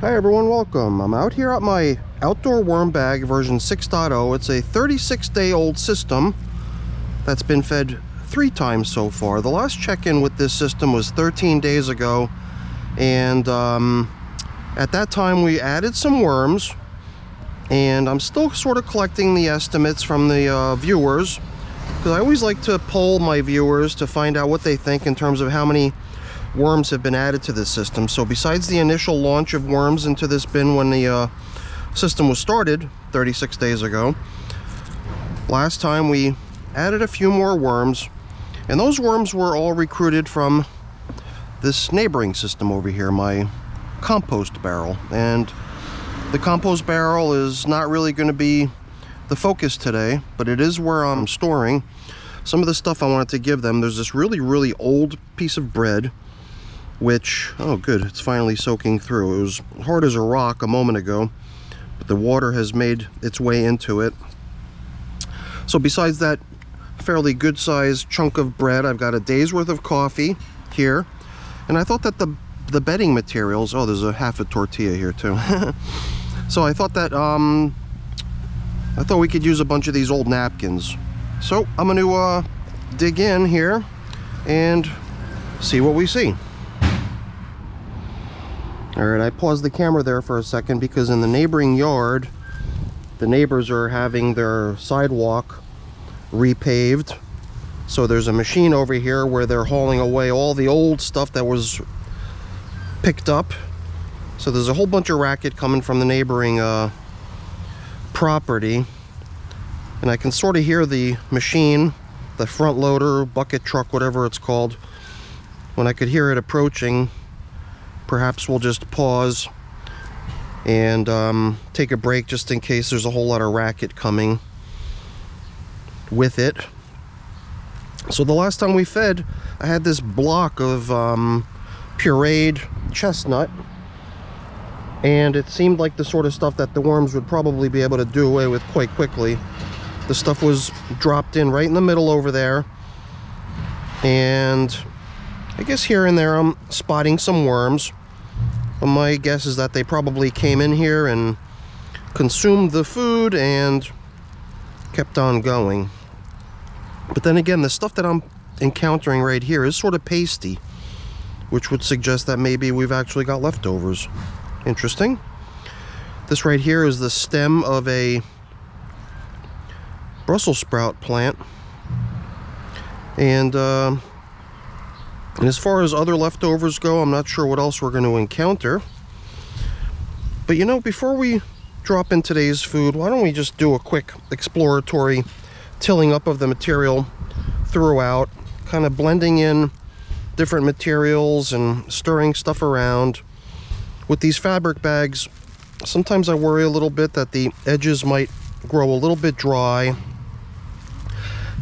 Hi everyone, welcome. I'm out here at my outdoor worm bag version 6.0. It's a 36-day-old system that's been fed 3 times so far. The last check-in with this system was 13 days ago, and at that time we added some worms, and I'm still sort of collecting the estimates from the viewers, because I always like to poll my viewers to find out what they think in terms of how many worms have been added to this system. So besides the initial launch of worms into this bin when the system was started 36 days ago, last time we added a few more worms, and those worms were all recruited from this neighboring system over here, my compost barrel. And the compost barrel is not really going to be the focus today, but it is where I'm storing some of the stuff I wanted to give them. There's this really old piece of bread, which, oh good, it's finally soaking through. It was hard as a rock a moment ago, but the water has made its way into it. So besides that fairly good sized chunk of bread, I've got a day's worth of coffee here, and I thought that the bedding materials, oh, there's a half a tortilla here too. So I thought that we could use a bunch of these old napkins. So I'm going to dig in here and see what we see. Alright, I paused the camera there for a second because in the neighboring yard, the neighbors are having their sidewalk repaved. So there's a machine over here where they're hauling away all the old stuff that was picked up. So there's a whole bunch of racket coming from the neighboring property. And I can sort of hear the machine, the front loader, bucket truck, whatever it's called. When I could hear it approaching, perhaps we'll just pause and take a break just in case there's a whole lot of racket coming with it. So the last time we fed, I had this block of pureed chestnut, and it seemed like the sort of stuff that the worms would probably be able to do away with quite quickly. The stuff was dropped in right in the middle over there, and I guess here and there I'm spotting some worms. But my guess is that they probably came in here and consumed the food and kept on going. But then again, the stuff that I'm encountering right here is sort of pasty, which would suggest that maybe we've actually got leftovers. Interesting. This right here is the stem of a Brussels sprout plant. And as far as other leftovers go, I'm not sure what else we're going to encounter. But you know, before we drop in today's food, why don't we just do a quick exploratory tilling up of the material throughout, kind of blending in different materials and stirring stuff around. With these fabric bags, sometimes I worry a little bit that the edges might grow a little bit dry.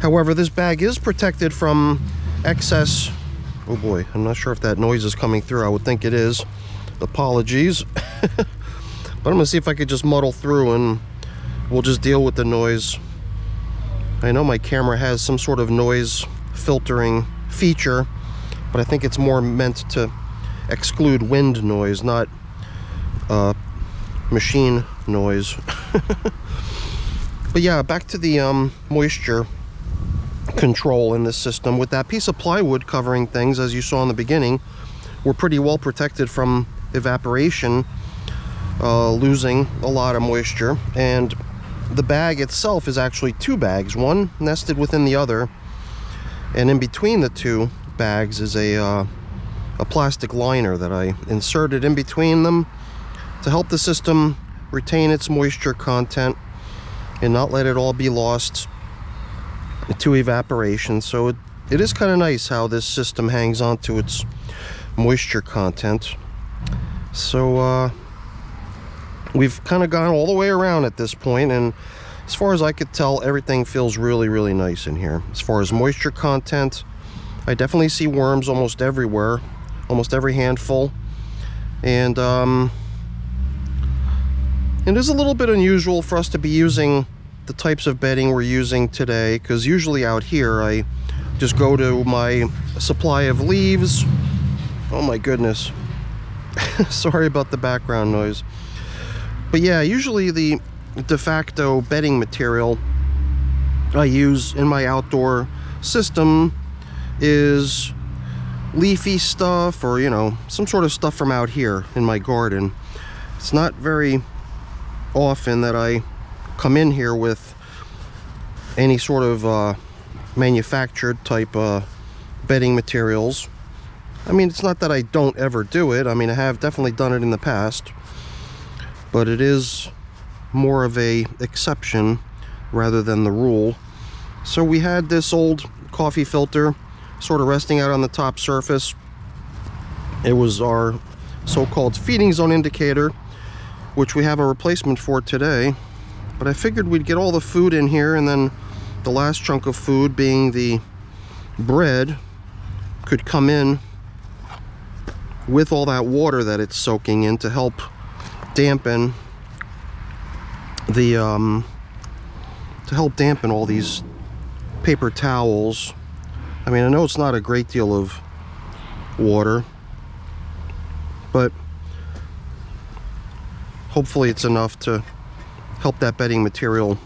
However, this bag is protected from excess. Oh boy, I'm not sure if that noise is coming through. I would think it is. Apologies. But I'm gonna see if I could just muddle through and we'll just deal with the noise. I know my camera has some sort of noise filtering feature, but I think it's more meant to exclude wind noise, not machine noise. But yeah, back to the moisture control in this system. With that piece of plywood covering things, as you saw in the beginning, we're pretty well protected from evaporation, losing a lot of moisture. And the bag itself is actually 2 bags, one nested within the other, and in between the 2 bags is a plastic liner that I inserted in between them to help the system retain its moisture content and not let it all be lost to evaporation. So it is kind of nice how this system hangs on to its moisture content. So we've kind of gone all the way around at this point, and as far as I could tell, everything feels really nice in here. As far as moisture content, I definitely see worms almost everywhere, almost every handful. And it is a little bit unusual for us to be using the types of bedding we're using today, because usually out here I just go to my supply of leaves. Oh my goodness, Sorry about the background noise. But yeah, usually the de facto bedding material I use in my outdoor system is leafy stuff, or, you know, some sort of stuff from out here in my garden. It's not very often that I come in here with any sort of manufactured type bedding materials. I mean, it's not that I don't ever do it. I mean, I have definitely done it in the past, but it is more of a exception rather than the rule. So we had this old coffee filter sort of resting out on the top surface. It was our so-called feeding zone indicator, which we have a replacement for today. But I figured we'd get all the food in here, and then the last chunk of food, being the bread, could come in with all that water that it's soaking in to help dampen the all these paper towels. I mean, I know it's not a great deal of water, but hopefully it's enough to help that bedding material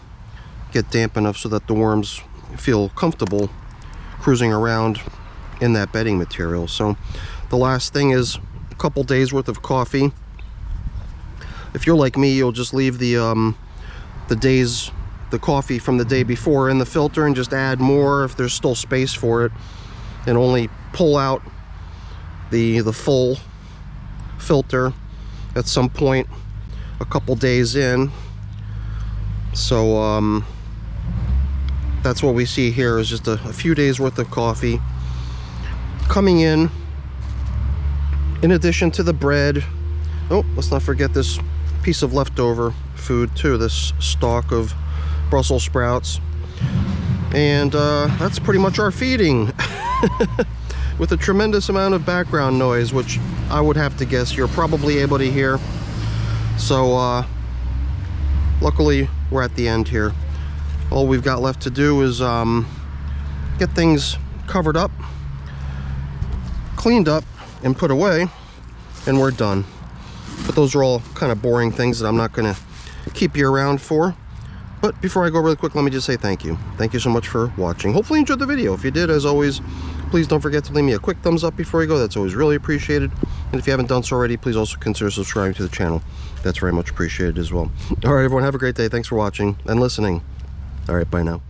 get damp enough so that the worms feel comfortable cruising around in that bedding material. So the last thing is a couple days worth of coffee. If you're like me, you'll just leave the coffee from the day before in the filter and just add more if there's still space for it, and only pull out the full filter at some point a couple days in. So that's what we see here, is just a few days worth of coffee coming in addition to the bread. Oh, let's not forget this piece of leftover food too, this stalk of Brussels sprouts. And that's pretty much our feeding with a tremendous amount of background noise, which I would have to guess you're probably able to hear. So luckily we're at the end here. All we've got left to do is get things covered up, cleaned up, and put away, and we're done. But those are all kind of boring things that I'm not going to keep you around for. But before I go really quick, let me just say thank you. Thank you so much for watching. Hopefully you enjoyed the video. If you did, as always, please don't forget to leave me a quick thumbs up before you go. That's always really appreciated. And if you haven't done so already, please also consider subscribing to the channel. That's very much appreciated as well. All right, everyone, have a great day. Thanks for watching and listening. All right, bye now.